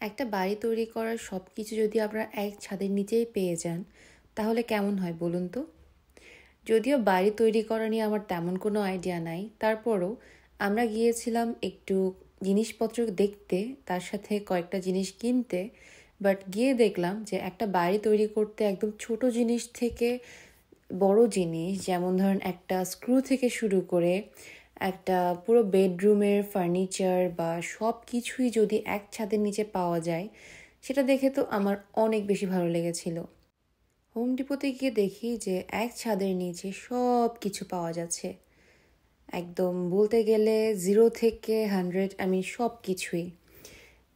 একটা বাড়ি তৈরি করার সবকিছু যদি আপনারা এক ছাদের নিচেই পেয়ে যান, তাহলে কেমন হয় বলুন তো? যদিও বাড়ি তৈরি করা নিয়ে আমার তেমন কোনো আইডিয়া নাই, তারপরও আমরা গিয়েছিলাম একটু জিনিসপত্র দেখতে, তার সাথে কয়েকটা জিনিস কিনতে। বাট গিয়ে দেখলাম যে একটা বাড়ি তৈরি করতে একদম ছোট জিনিস থেকে বড় জিনিস, যেমন ধরেন একটা স্ক্রু থেকে শুরু করে একটা পুরো বেডরুমের ফার্নিচার বা সব কিছুই যদি এক ছাদের নিচে পাওয়া যায়, সেটা দেখে তো আমার অনেক বেশি ভালো লেগেছিল। হোম ডিপোতে গিয়ে দেখি যে এক ছাদের নিচে সব কিছু পাওয়া যাচ্ছে, একদম বলতে গেলে 0 থেকে 100, আমি সব কিছুই।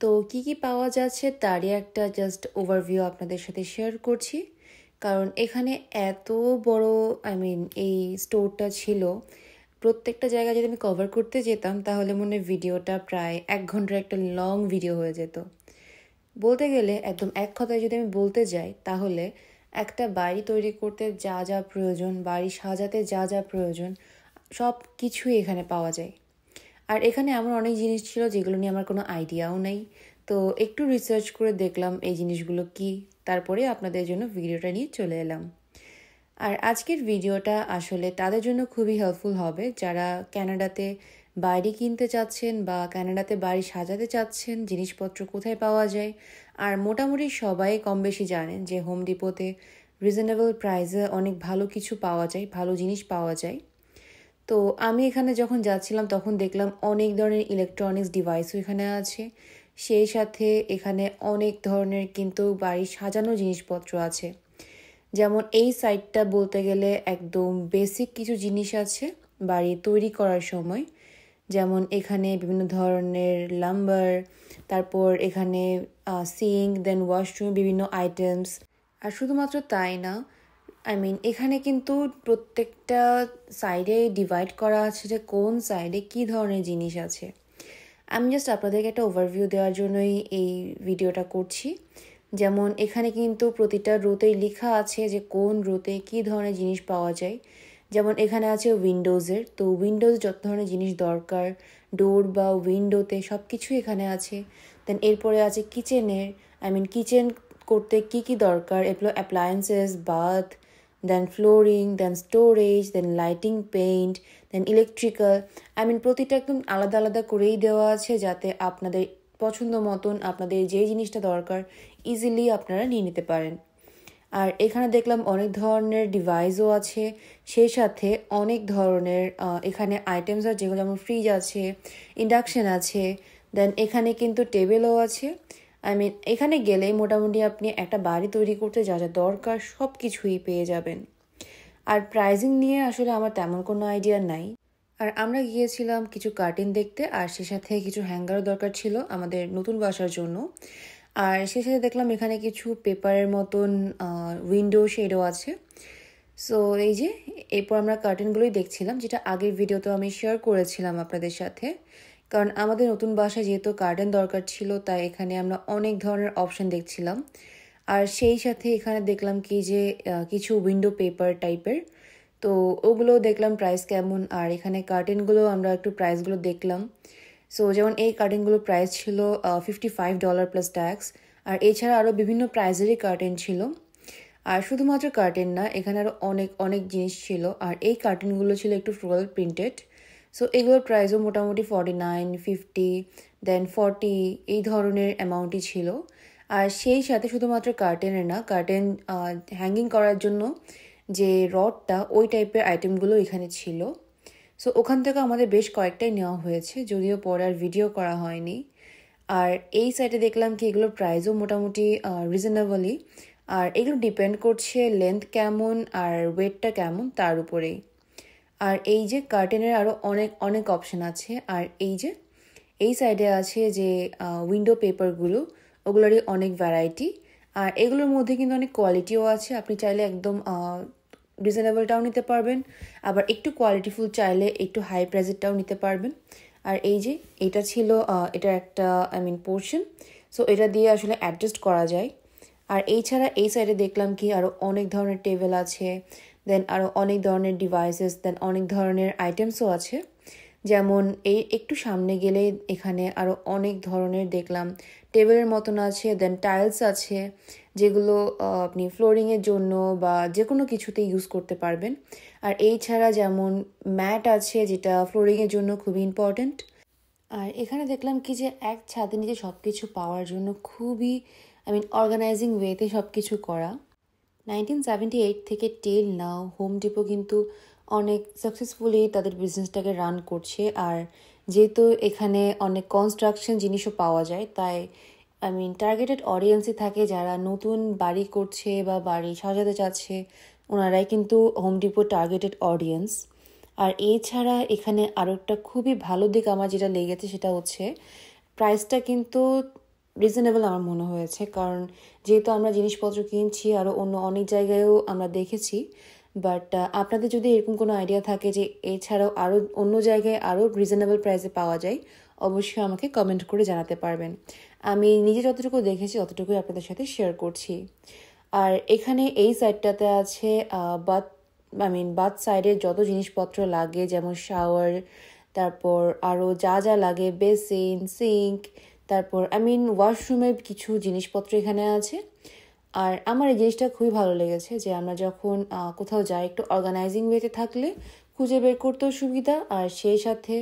তো কি কি পাওয়া যাচ্ছে তারই একটা জাস্ট ওভারভিউ আপনাদের সাথে শেয়ার করছি। কারণ এখানে এত বড়, এই স্টোরটা ছিল, প্রত্যেকটা জায়গায় যদি আমি কভার করতে যেতাম তাহলে মনে হয় ভিডিওটা প্রায় 1 ঘন্টার একটা লং ভিডিও হয়ে যেত। বলতে গেলে একদম এক কথায় যদি আমি বলতে যাই, তাহলে একটা বাড়ি তৈরি করতে যা যা প্রয়োজন, বাড়ি সাজাতে যা যা প্রয়োজন, সব কিছুই এখানে পাওয়া যায়। আর এখানে এমন অনেক জিনিস ছিল যেগুলো নিয়ে আমার কোনো আইডিয়াও নেই। তো একটু রিসার্চ করে দেখলাম এই জিনিসগুলো কি, তারপরে আপনাদের জন্য ভিডিওটা নিয়ে চলে এলাম। আর আজকের ভিডিওটা আসলে তাদের জন্য খুবই হেল্পফুল হবে যারা কানাডাতে বাড়ি কিনতে চাচ্ছেন বা কানাডাতে বাড়ি সাজাতে চাচ্ছেন, জিনিসপত্র কোথায় পাওয়া যায়। আর মোটামুটি সবাই কম বেশি জানেন যে হোম ডিপোতে রিজনেবল প্রাইসে অনেক ভালো কিছু পাওয়া যায়, ভালো জিনিস পাওয়া যায়। তো আমি এখানে যখন যাচ্ছিলাম তখন দেখলাম অনেক ধরনের ইলেকট্রনিক্স ডিভাইসও এখানে আছে, সেই সাথে এখানে অনেক ধরনের কিন্তু বাড়ি সাজানো জিনিসপত্র আছে। যেমন এই সাইটটা বলতে গেলে একদম বেসিক কিছু জিনিস আছে বাড়ি তৈরি করার সময়। যেমন এখানে বিভিন্ন ধরনের লাম্বার, তারপর এখানে সিঙ্ক, দেন ওয়াশরুম, বিভিন্ন আইটেমস। আর শুধুমাত্র তাই না, এখানে কিন্তু প্রত্যেকটা সাইডে ডিভাইড করা আছে যে কোন সাইডে কী ধরনের জিনিস আছে। আমি জাস্ট আপনাদেরকে একটা ওভারভিউ দেওয়ার জন্যই এই ভিডিওটা করছি। যেমন এখানে কিন্তু প্রতিটা রোতেই লেখা আছে যে কোন রোতে কী ধরনের জিনিস পাওয়া যায়। যেমন এখানে আছে উইন্ডোজের, তো উইন্ডোজ যত ধরনের জিনিস দরকার, ডোর বা উইন্ডোতে সব কিছুই এখানে আছে। দেন এরপরে আছে কিচেনের, কিচেন করতে কি কি দরকার, এগুলো অ্যাপ্লায়েন্সেস, বাথ, দেন ফ্লোরিং, দেন স্টোরেজ, দেন লাইটিং, পেইন্ট, দেন ইলেকট্রিক্যাল। প্রতিটা একদম আলাদা আলাদা করেই দেওয়া আছে যাতে আপনাদের পছন্দ মতন আপনাদের যে জিনিসটা দরকার ইজিলি আপনারা নিয়ে নিতে পারেন। আর এখানে দেখলাম অনেক ধরনের ডিভাইসও আছে, সেই সাথে অনেক ধরনের এখানে আইটেমস আছে, যেগুলো যেমন ফ্রিজ আছে, ইন্ডাকশন আছে, দেন এখানে কিন্তু টেবিলও আছে। এখানে গেলেই মোটামুটি আপনি একটা বাড়ি তৈরি করতে যা যা দরকার সব কিছুই পেয়ে যাবেন। আর প্রাইজিং নিয়ে আসলে আমার তেমন কোনো আইডিয়া নাই। আর আমরা গিয়েছিলাম কিছু কার্টেন দেখতে, আর সে সাথে কিছু হ্যাঙ্গারও দরকার ছিল আমাদের নতুন বাসার জন্য। আর সে সাথে দেখলাম এখানে কিছু পেপারের মতন উইন্ডো শেডও আছে। সো এই যে, এরপর আমরা কার্টেনগুলোই দেখছিলাম, যেটা আগের ভিডিওতে আমি শেয়ার করেছিলাম আপনাদের সাথে। কারণ আমাদের নতুন বাসায় যেহেতু কার্টেন দরকার ছিল, তাই এখানে আমরা অনেক ধরনের অপশন দেখছিলাম। আর সেই সাথে এখানে দেখলাম কি যে কিছু উইন্ডো পেপার টাইপের, তো ওগুলো দেখলাম প্রাইস কেমন। আর এখানে কার্টেনগুলো আমরা একটু প্রাইসগুলো দেখলাম। সো যেমন এই কার্টেনগুলোর প্রাইস ছিল $55 প্লাস ট্যাক্স। আর এছাড়া আরও বিভিন্ন প্রাইজেরই কার্টেন ছিল। আর শুধুমাত্র কার্টেন না, এখানে আরও অনেক অনেক জিনিস ছিল। আর এই কার্টেনগুলো ছিল একটু ফ্লোরাল প্রিন্টেড। সো এগুলোর প্রাইসও মোটামুটি 49, 50, দেন 40 এই ধরনের অ্যামাউন্টই ছিল। আর সেই সাথে শুধুমাত্র কার্টেনের না, কার্টেন হ্যাঙ্গিং করার জন্য যে রডটা, ওই টাইপের আইটেমগুলো এখানে ছিল। সো ওখান থেকে আমাদের বেশ কয়েকটাই নেওয়া হয়েছে, যদিও পরে আর ভিডিও করা হয়নি। আর এই সাইডে দেখলাম কি এগুলোর প্রাইসও মোটামুটি রিজনেবলই। আর এগুলো ডিপেন্ড করছে লেন্থ কেমন আর ওয়েটটা কেমন তার উপরেই। আর এই যে কার্টেনের আরও অনেক অনেক অপশন আছে। আর এই যে এই সাইডে আছে যে উইন্ডো পেপারগুলো, ওগুলোরই অনেক ভ্যারাইটি। আর এগুলোর মধ্যে কিন্তু অনেক কোয়ালিটিও আছে, আপনি চাইলে একদম রিজনেবলটাও নিতে পারবেন, আবার একটু কোয়ালিটিফুল চাইলে একটু হাই প্রাইসেরটাও নিতে পারবেন। আর এই যে এটা ছিল এটা একটা পোর্শন, সো এটা দিয়ে আসলে অ্যাডজাস্ট করা যায়। আর এই ছাড়া এই সাইডে দেখলাম কি আরও অনেক ধরনের টেবিল আছে, দেন আরও অনেক ধরনের ডিভাইসেস, দেন অনেক ধরনের আইটেমসও আছে, যেমন এই একটু সামনে গেলে এখানে আরও অনেক ধরনের দেখলাম টেবিলের মতন আছে, দেন টাইলস আছে যেগুলো আপনি ফ্লোরিংয়ের জন্য বা যে কোনো কিছুতে ইউজ করতে পারবেন। আর এই ছাড়া যেমন ম্যাট আছে যেটা ফ্লোরিংয়ের জন্য খুবই ইম্পর্ট্যান্ট। আর এখানে দেখলাম কি যে এক ছাদের নিচে সব কিছু পাওয়ার জন্য খুবই অর্গানাইজিং ওয়েতে সব কিছু করা। 1978 থেকে টিল নাও হোম ডিপো কিন্তু অনেক সাকসেসফুলি তাদের বিজনেসটাকে রান করছে। আর যেহেতু এখানে অনেক কনস্ট্রাকশন জিনিসও পাওয়া যায়, তাই টার্গেটেড অডিয়েন্সই থাকে যারা নতুন বাড়ি করছে বা বাড়ি সাজাতে চাচ্ছে, ওনারাই কিন্তু হোম ডিপো টার্গেটেড অডিয়েন্স। আর এছাড়া এখানে আরও একটা খুবই ভালো দিক আমার যেটা লেগেছে সেটা হচ্ছে প্রাইসটা কিন্তু রিজনেবল আমার মনে হয়েছে। কারণ যেহেতু আমরা জিনিসপত্র কিনছি আরও অন্য অনেক জায়গায়ও আমরা দেখেছি, বাট আপনাদের যদি এরকম কোনো আইডিয়া থাকে যে এছাড়াও আরও অন্য জায়গায় আরও রিজনেবল প্রাইসে পাওয়া যায়, অবশ্যই আমাকে কমেন্ট করে জানাতে পারবেন। আমি নিজে যতটুকু দেখেছি ততটুকুই আপনাদের সাথে শেয়ার করছি। আর এখানে এই সাইডটাতে আছে বাথ সাইডের যত জিনিসপত্র লাগে, যেমন শাওয়ার, তারপর আরও যা যা লাগে, বেসিন, সিঙ্ক, তারপর ওয়াশরুমের কিছু জিনিসপত্র এখানে আছে। আর আমার এই জিনিসটা খুবই ভালো লেগেছে যে আমরা যখন কোথাও যাই একটু অর্গানাইজিং ওয়েতে থাকলে খুঁজে বের করতেও সুবিধা, আর সেই সাথে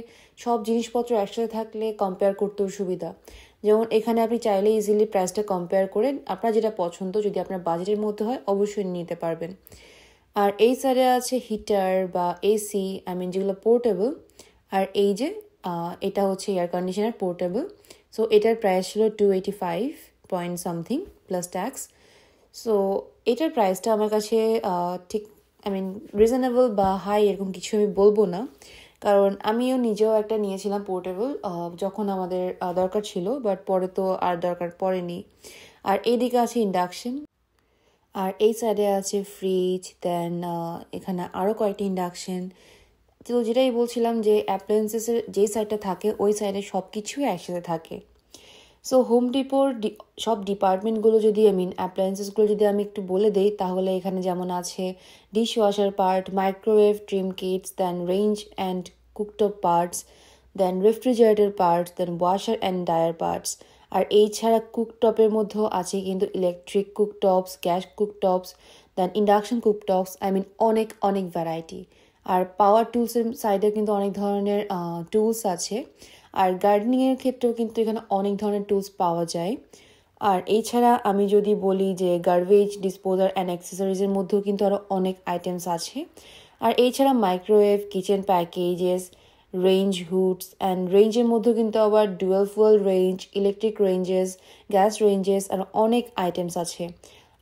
সব জিনিসপত্র একসাথে থাকলে কম্পেয়ার করতেও সুবিধা। যেমন এখানে আপনি চাইলে ইজিলি প্রাইসটা কম্পেয়ার করে আপনার যেটা পছন্দ যদি আপনার বাজেটের মধ্যে হয় অবশ্যই নিতে পারবেন। আর এই সাইডে আছে হিটার বা এসি যেগুলো পোর্টেবল। আর এই যে এটা হচ্ছে এয়ার কন্ডিশনার পোর্টেবল। সো এটার প্রাইস ছিল 285 point something plus tax. So এটার প্রাইসটা আমার কাছে ঠিক রিজনেবল বা হাই এরকম কিছু আমি বলবো না, কারণ আমিও নিজেও একটা নিয়েছিলাম পোর্টেবল যখন আমাদের দরকার ছিল, বাট পরে তো আর দরকার পড়েনি। আর এইদিকে আছে ইন্ডাকশন, আর এই সাইডে আছে ফ্রিজ, দেন এখানে আরও কয়েকটি ইন্ডাকশন। তো যেটাই বলছিলাম যে অ্যাপ্লায়েন্সেসের যে সাইডটা থাকে ওই সাইডে সব কিছুই একসাথে থাকে। সো হোম ডিপোর সব ডিপার্টমেন্টগুলো যদি অ্যাপ্লায়েন্সেসগুলো যদি আমি একটু বলে দিই, তাহলে এখানে যেমন আছে dish washer part, microwave trim kits, then range and cooktop parts, then refrigerator parts, then washer and dryer parts. আর এই ছাড়া কুকটপের মধ্যেও আছে কিন্তু electric cooktops, gas cooktops, then induction cooktops, অনেক অনেক ভ্যারাইটি। আর পাওয়ার টুলসের সাইডে কিন্তু অনেক ধরনের টুলস আছে। আর গার্ডেনিংয়ের ক্ষেত্রেও কিন্তু এখানে অনেক ধরনের টুলস পাওয়া যায়। আর এছাড়া আমি যদি বলি যে গার্বেজ ডিসপোজার অ্যান্ড অ্যাক্সেসরিজের মধ্যেও কিন্তু আরও অনেক আইটেমস আছে। আর এছাড়া microwave, kitchen packages, range hoods, and রেঞ্জের মধ্যেও কিন্তু আবার dual fuel range, electric ranges, gas ranges আর অনেক আইটেমস আছে।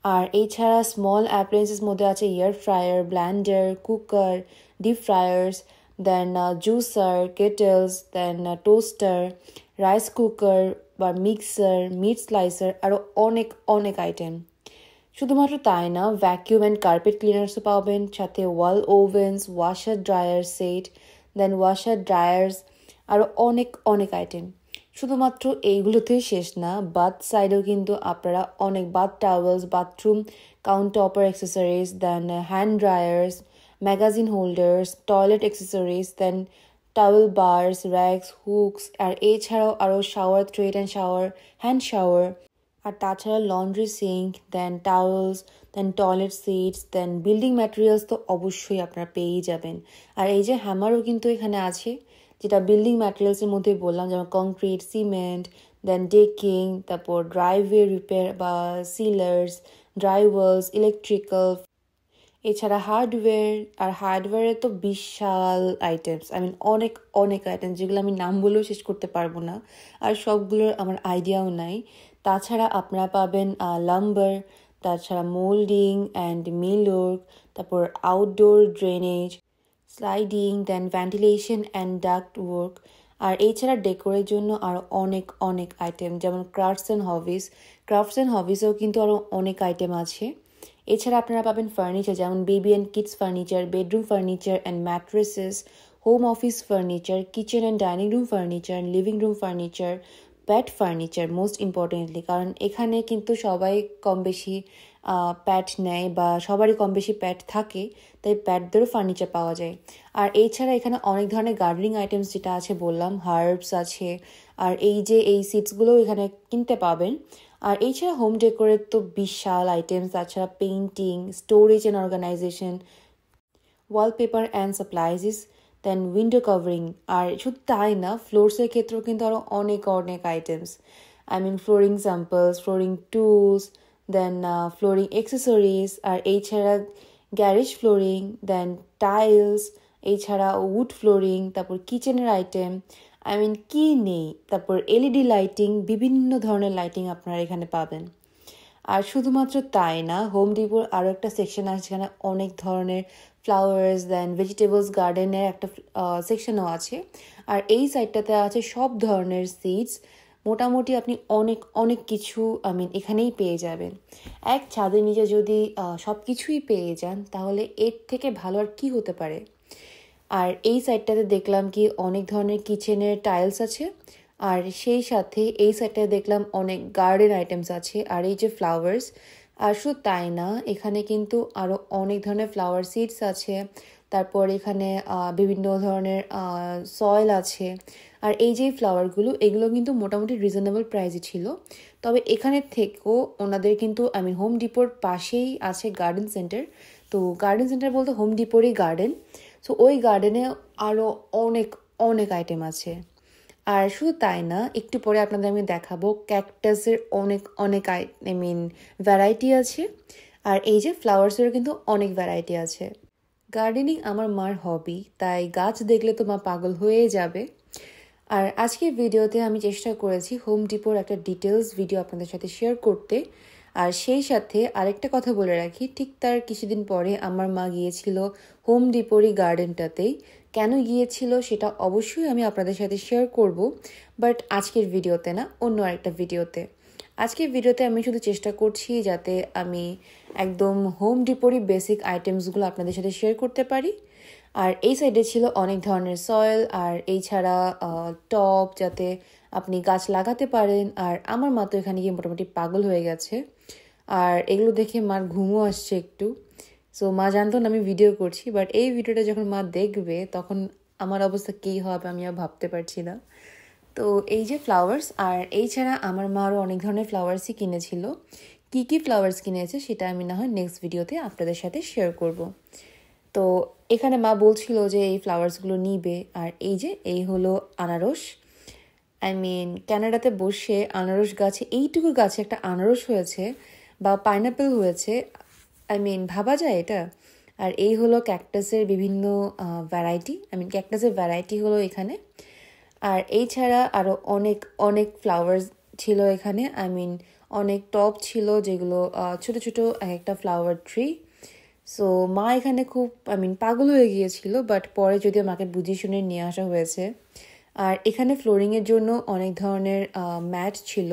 আর এছাড়া স্মল অ্যাপ্লায়েন্সেস মধ্যে আছে air fryer, blender, cooker, deep fryers, then juicer, kettles, then toaster, rice cooker বা মিক্সার, মিট স্লাইসার, আরও অনেক অনেক আইটেম। শুধুমাত্র তাই না, ভ্যাকিউম অ্যান্ড কার্পেট ক্লিনার্সও পাবেন, সাথে ওয়াল ওভেন্স, ওয়াশার ড্রায়ার সেট, দেন ওয়াশার ড্রায়ার্স, আরও অনেক অনেক আইটেম। শুধুমাত্র এইগুলোতেই শেষ না, বাথ সাইডেও কিন্তু আপনারা অনেক বাথ টাওয়েলস, বাথরুম কাউন্টারটপার accessories, then hand dryers, magazine holders, toilet accessories, then towel bars, racks, hooks, আর এছাড়াও আরও shower thread and shower, hand shower, আর তাছাড়া laundry sink, then towels, then toilet seats, then building materials তো অবশ্যই আপনারা পেয়েই যাবেন। আর এই যে হ্যামারও কিন্তু এখানে আছে, যেটা বিল্ডিং ম্যাটেরিয়ালসের মধ্যে বললাম, যেমন কংক্রিট, সিমেন্ট, দেন ডেকিং, তারপর ড্রাইওয়ে রিপেয়ার বা সিলার্স, ড্রাই ওয়ালস, ইলেকট্রিক্যাল, এছাড়া হার্ডওয়্যার। আর হার্ডওয়্যারে তো বিশাল আইটেমস, অনেক অনেক আইটেমস যেগুলো আমি নাম বলেও শেষ করতে পারবো না, আর সবগুলোর আমার আইডিয়াও নাই। তাছাড়া আপনারা পাবেন লাম্বার, তাছাড়া মোল্ডিং অ্যান্ড মিলওয়ার্ক, তারপর outdoor drainage, sliding, then ventilation and duct work. আর এছাড়া ডেকোরের জন্য আরও অনেক অনেক আইটেম, যেমন ক্রাফটস অ্যান্ড হবিসেও কিন্তু আরও অনেক আইটেম আছে। এছাড়া আপনারা পাবেন ফার্নিচার, যেমন baby and kids furniture, bedroom furniture and mattresses, home office furniture, kitchen and dining room furniture, living room furniture, pet furniture most importantly, কারণ এখানে কিন্তু সবাই কম বেশি প্যাট নেয় বা সবারই কম বেশি প্যাট থাকে, তাই প্যাটদেরও ফার্নিচার পাওয়া যায়। আর এছাড়া এখানে অনেক ধরনের গার্ডেনিং আইটেমস যেটা আছে বললাম, হার্বস আছে, আর এই সিডসগুলোও এখানে কিনতে পাবেন। আর এছাড়া হোম ডেকোরের তো বিশাল আইটেমস, তাছাড়া painting, storage and organization, wallpaper and supplies, then window covering. আর শুধু তাই না, ফ্লোরসের ক্ষেত্রেও কিন্তু আরও অনেক অনেক items, flooring samples, flooring tools, then flooring accessories, আর এছাড়া গ্যারেজ ফ্লোরিং, দেন টাইলস, এছাড়া উড ফ্লোরিং, তারপর কিচেনের আইটেম, কি নেই, তারপর এলইডি লাইটিং, বিভিন্ন ধরনের লাইটিং আপনারা এখানে পাবেন। আর শুধুমাত্র তাই না, হোম ডিপোর আরও একটা সেকশন আছে যেখানে অনেক ধরনের ফ্লাওয়ার্স, দেন ভেজিটেবলস গার্ডেনের একটা সেকশনও আছে। আর এই সাইডটাতে আছে সব ধরনের সিডস। মোটামুটি আপনি অনেক অনেক কিছু এখানেই পেয়ে যাবেন। এক ছাদের নিচে যদি সব কিছুই পেয়ে যান, তাহলে এর থেকে ভালো আর কী হতে পারে। আর এই সাইডটাতে দেখলাম কি অনেক ধরনের কিচেনের টাইলস আছে, আর সেই সাথে এই সাইডটায় দেখলাম অনেক গার্ডেন আইটেমস আছে। আর এই যে ফ্লাওয়ার্স, আর শুধু তাই না, এখানে কিন্তু আরও অনেক ধরনের ফ্লাওয়ার সিডস আছে, তারপর এখানে বিভিন্ন ধরনের সয়েল আছে। আর এই যে ফ্লাওয়ারগুলো, এগুলো কিন্তু মোটামুটি রিজনেবল প্রাইসে ছিল। তবে এখানের থেকেও ওনাদের কিন্তু হোম ডিপোর পাশেই আছে গার্ডেন সেন্টার। তো গার্ডেন সেন্টার বলতে হোম ডিপোরই গার্ডেন। সো ওই গার্ডেনে আরও অনেক অনেক আইটেম আছে। আর শুধু তাই না, একটু পরে আপনাদের আমি দেখাবো ক্যাকটাসের অনেক অনেক ভ্যারাইটি আছে। আর এই যে ফ্লাওয়ার্সেরও কিন্তু অনেক ভ্যারাইটি আছে। গার্ডেনিং আমার মার হবি, তাই গাছ দেখলে তো মা পাগল হয়ে যাবে। আর আজকের ভিডিওতে আমি চেষ্টা করেছি হোম ডিপোর একটা ডিটেলস ভিডিও আপনাদের সাথে শেয়ার করতে। আর সেই সাথে আরেকটা কথা বলে রাখি, ঠিক তার কিছুদিন পরে আমার মা গিয়েছিল হোম ডিপোরই গার্ডেনটাতেই। কেন গিয়েছিল সেটা অবশ্যই আমি আপনাদের সাথে শেয়ার করব, বাট আজকের ভিডিওতে না, অন্য আরেকটা ভিডিওতে। আজকের ভিডিওতে আমি শুধু চেষ্টা করছি যাতে আমি একদম হোম ডিপোরই বেসিক আইটেমসগুলো আপনাদের সাথে শেয়ার করতে পারি। আর এই সাইডে ছিল অনেক ধরনের সয়েল, আর এই ছাড়া টব, যাতে আপনি গাছ লাগাতে পারেন। আর আমার মা তো এখানে গিয়ে মোটামুটি পাগল হয়ে গেছে, আর এগুলো দেখে মার ঘুমও আসছে একটু। সো মা জানতো না আমি ভিডিও করছি, বাট এই ভিডিওটা যখন মা দেখবে তখন আমার অবস্থা কী হবে আমি আর ভাবতে পারছি না। তো এই যে ফ্লাওয়ার্স, আর এই ছাড়া আমার মা আরও অনেক ধরনের ফ্লাওয়ার্সই কিনেছিল। কী কী ফ্লাওয়ার্স কিনেছে সেটা আমি না হয় নেক্সট ভিডিওতে আপনাদের সাথে শেয়ার করব। তো এখানে মা বলছিল যে এই ফ্লাওয়ার্সগুলো নিবে। আর এই যে এই হলো আনারস। ক্যানাডাতে বসে আনারস গাছে, এইটুকু গাছে একটা আনারস হয়েছে বা পাইনাপেল হয়েছে, ভাবা যায় এটা। আর এই হলো ক্যাকটাসের বিভিন্ন ভ্যারাইটি, ক্যাকটাসের ভ্যারাইটি হলো এখানে। আর এই ছাড়া আরও অনেক অনেক ফ্লাওয়ার্স ছিল এখানে। অনেক টব ছিল যেগুলো ছোট ছোট একটা ফ্লাওয়ার ট্রি। সো মা এখানে খুব পাগল হয়ে গিয়েছিল, বাট পরে যদিও মাকে বুঝিয়ে শুনে নিয়ে আসা হয়েছে। আর এখানে ফ্লোরিংয়ের জন্য অনেক ধরনের ম্যাট ছিল।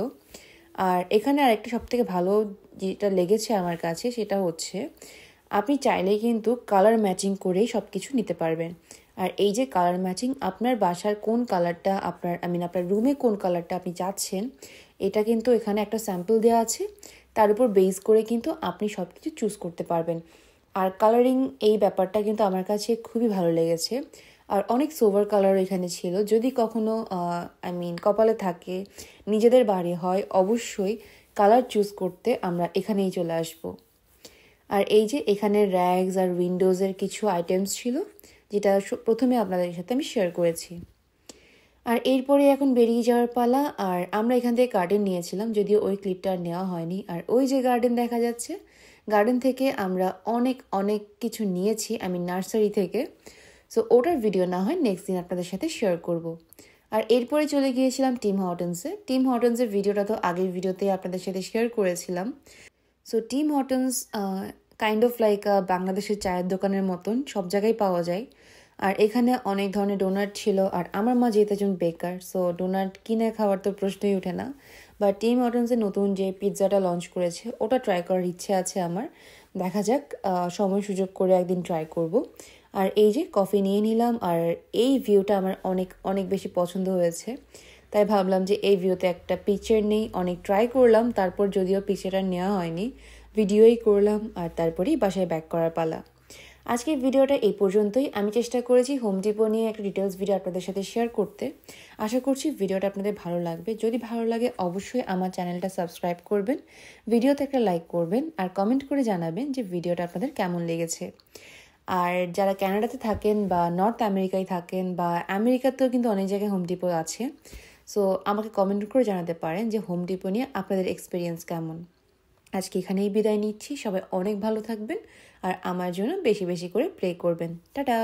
আর এখানে আরেকটা সবথেকে ভালো যেটা লেগেছে আমার কাছে সেটা হচ্ছে আপনি চাইলেই কিন্তু কালার ম্যাচিং করেই সব কিছু নিতে পারবেন। আর এই যে কালার ম্যাচিং, আপনার বাসার কোন কালারটা আপনার রুমে কোন কালারটা আপনি চাচ্ছেন, এটা কিন্তু এখানে একটা স্যাম্পল দেওয়া আছে, তার উপর বেস করে কিন্তু আপনি সব কিছু চুজ করতে পারবেন। আর কালারিং এই ব্যাপারটা কিন্তু আমার কাছে খুবই ভালো লেগেছে। আর অনেক সোভার কালার এখানে ছিল। যদি কখনো কপালে থাকে, নিজেদের বাড়ি হয়, অবশ্যই কালার চুজ করতে আমরা এখানেই চলে আসব। আর এই যে এখানে র্যাগস আর উইন্ডোজের কিছু আইটেমস ছিল, যেটা প্রথমে আপনাদের সাথে আমি শেয়ার করেছি। আর এরপরে এখন বেরিয়ে যাওয়ার পালা। আর আমরা এখান থেকে গার্ডেন নিয়েছিলাম, যদিও ওই ক্লিপটা আর নেওয়া হয়নি। আর ওই যে গার্ডেন দেখা যাচ্ছে, গার্ডেন থেকে আমরা অনেক অনেক কিছু নিয়েছি, নার্সারি থেকে। সো ওটার ভিডিও না হয় নেক্সট দিন আপনাদের সাথে শেয়ার করব। আর এরপরে চলে গিয়েছিলাম টিম হর্টনসে। টিম হর্টনসের ভিডিওটা তো আগের ভিডিওতে আপনাদের সাথে শেয়ার করেছিলাম। So Tim Hortons kind of like বাংলাদেশের চায়ের দোকানের মতন, সব জায়গায় পাওয়া যায়। আর এখানে অনেক ধরনের ডোনাট ছিল। আর আমার মা যেহেতু একজন বেকার, সো ডোনাট কিনে খাওয়ার তো প্রশ্নই ওঠে না। বা টিম হর্টনসের নতুন যে পিৎজাটা লঞ্চ করেছে, ওটা ট্রাই করার ইচ্ছে আছে আমার। দেখা যাক, সময় সুযোগ করে একদিন ট্রাই করব। আর এই যে কফি নিয়ে নিলাম। আর এই ভিউটা আমার অনেক অনেক বেশি পছন্দ হয়েছে। তাই ভাবলাম যে এই ভিডিওতে একটা পিকচার নেই। অনেক ট্রাই করলাম, তারপর যদিও পিকচারটা নেওয়া হয়নি, ভিডিওই করলাম আর তারপরেই বাসায় ব্যাক করার পালা। আজকের ভিডিওটা এই পর্যন্তই। আমি চেষ্টা করেছি হোম ডিপো নিয়ে একটা ডিটেলস ভিডিও আপনাদের সাথে শেয়ার করতে। আশা করছি ভিডিওটা আপনাদের ভালো লাগবে। যদি ভালো লাগে অবশ্যই আমার চ্যানেলটা সাবস্ক্রাইব করবেন, ভিডিওতে একটা লাইক করবেন আর কমেন্ট করে জানাবেন যে ভিডিওটা আপনাদের কেমন লেগেছে। আর যারা কানাডাতে থাকেন বা নর্থ আমেরিকায় থাকেন বা আমেরিকাতেও কিন্তু অনেক জায়গায় হোম ডিপো আছে, সো আমাকে কমেন্ট করে জানাতে পারেন যে হোম ডিপো নিয়ে আপনাদের এক্সপিরিয়েন্স কেমন। আজকে এখানেই বিদায় নিচ্ছি। সবাই অনেক ভালো থাকবেন আর আমার জন্য বেশি বেশি করে প্রে করবেন। টাটা।